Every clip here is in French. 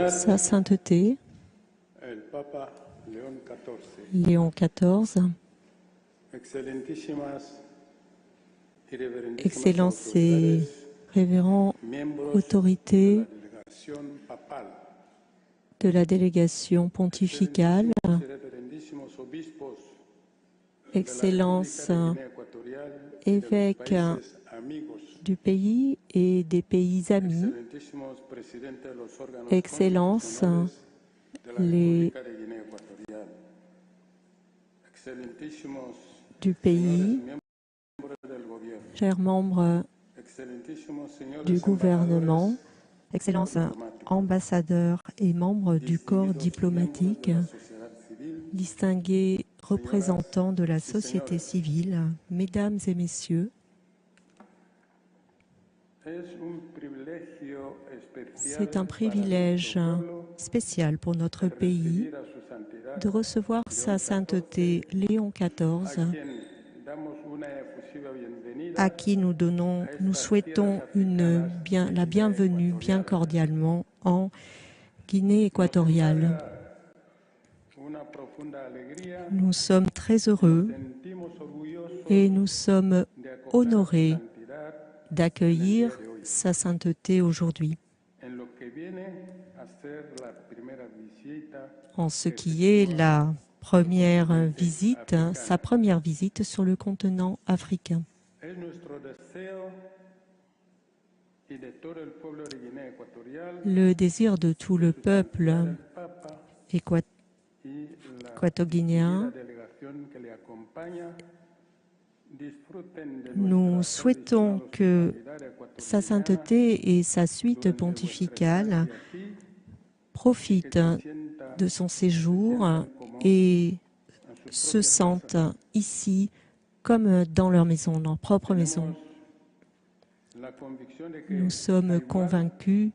Sa Sainteté, el Papa León Léon XIV, Excelentísimas y reverendísimas Excellences et autoridades, révérends miembros autorités de la delegación papal, de la délégation pontificale, excelentísimos y reverendísimos obispos de la Excellences, República de Guinea Ecuatorial y de los évêques países amigos, du pays et des pays amis, excelentísimos presidentes de los órganos Excellences, constitucionales de la les República de Guinea Ecuatorial, excelentísimos du señores pays, miembros del gobierno, chers membres excelentísimos señores du gouvernement, embajadores, Excellences ambassadeurs et membres du corps diplomatique, distingués représentants de la société civile, mesdames et messieurs, c'est un privilège spécial pour notre pays de recevoir Sa Sainteté Léon XIV, à qui nous souhaitons la bienvenue bien cordialement en Guinée équatoriale. Nous sommes très heureux et nous sommes honorés d'accueillir Sa Sainteté aujourd'hui, en ce qui est la première visite, sa première visite sur le continent africain. Le désir de tout le peuple équato-guinéen, nous souhaitons que Sa Sainteté et sa suite pontificale profitent de son séjour et se sentent ici comme dans leur maison, leur propre maison. Nous sommes convaincus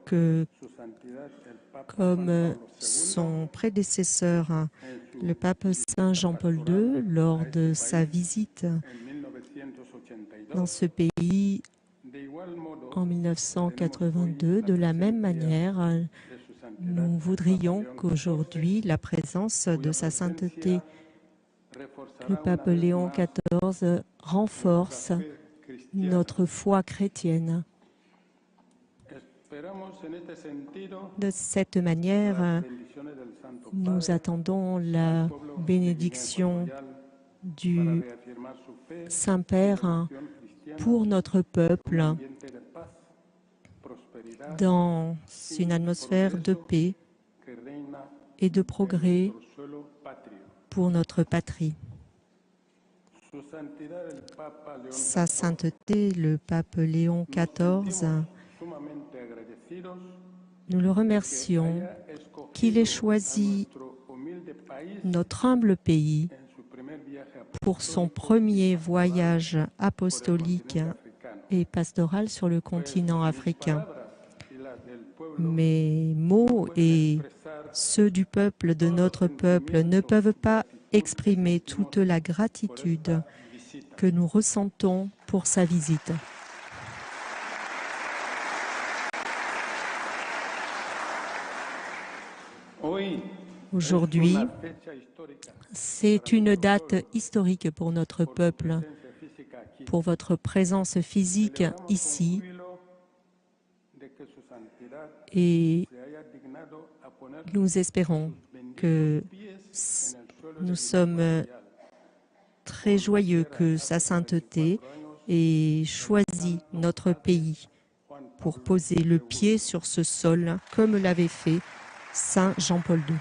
que, comme son prédécesseur, le pape Saint Jean-Paul II, lors de sa visite dans ce pays en 1982, de la même manière, nous voudrions qu'aujourd'hui, la présence de Sa Sainteté, le pape Léon XIV, renforce notre foi chrétienne. De cette manière, nous attendons la bénédiction du Saint-Père pour notre peuple dans une atmosphère de paix et de progrès pour notre patrie. Sa Sainteté, le pape Léon XIV, nous le remercions qu'il ait choisi notre humble pays pour son premier voyage apostolique et pastoral sur le continent africain. Mes mots et ceux du peuple, de notre peuple, ne peuvent pas exprimer toute la gratitude que nous ressentons pour sa visite. Aujourd'hui, c'est une date historique pour notre peuple, pour votre présence physique ici, et nous espérons que nous sommes très joyeux que Sa Sainteté ait choisi notre pays pour poser le pied sur ce sol, comme l'avait fait Saint Jean-Paul II.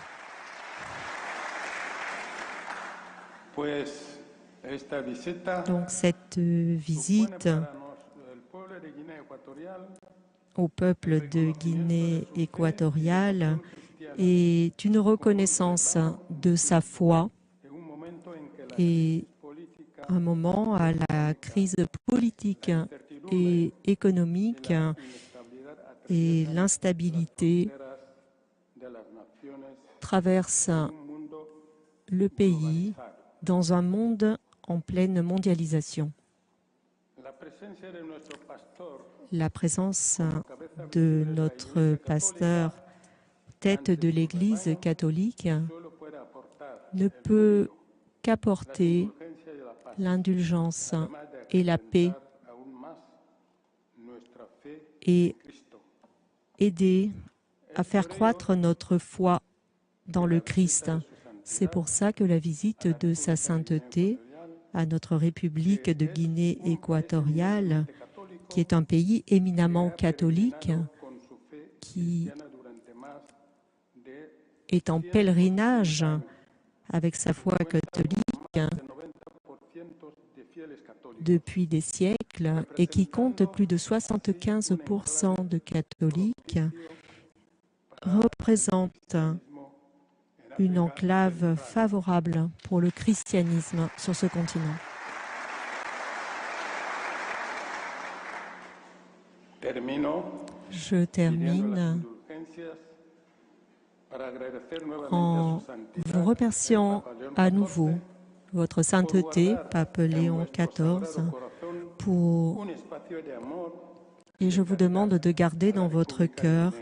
Donc cette visite au peuple de Guinée équatoriale est une reconnaissance de sa foi et un moment à la crise politique et économique et l'instabilité traverse le pays dans un monde en pleine mondialisation. la présence de notre pasteur, tête de l'Église catholique, ne peut qu'apporter l'indulgence et la paix et aider à faire croître notre foi dans le Christ. C'est pour ça que la visite de Sa Sainteté à notre République de Guinée équatoriale, qui est un pays éminemment catholique, qui est en pèlerinage avec sa foi catholique depuis des siècles et qui compte plus de 75% de catholiques, représente une enclave favorable pour le christianisme sur ce continent. Je termine en vous remerciant à nouveau, Votre Sainteté, Pape Léon XIV, et je vous demande de garder dans votre cœur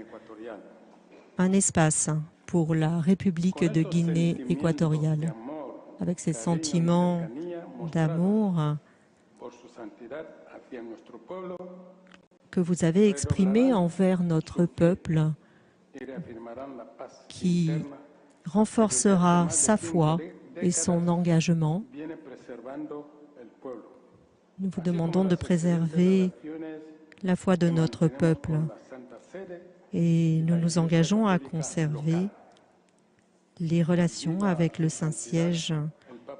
un espace pour la République de Guinée équatoriale, avec ces sentiments d'amour que vous avez exprimés envers notre peuple, qui renforcera sa foi et son engagement. Nous vous demandons de préserver la foi de notre peuple et nous nous engageons à conserver les relations avec le Saint-Siège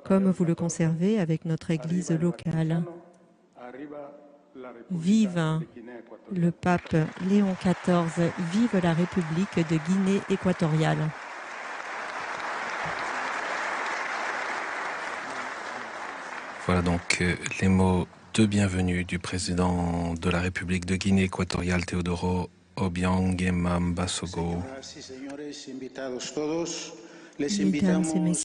comme vous le conservez avec notre Église locale. Vive le pape Léon XIV, vive la République de Guinée équatoriale. Voilà donc les mots de bienvenue du président de la République de Guinée équatoriale, Teodoro Obiang Nguema Mbasogo. Mesdames et messieurs,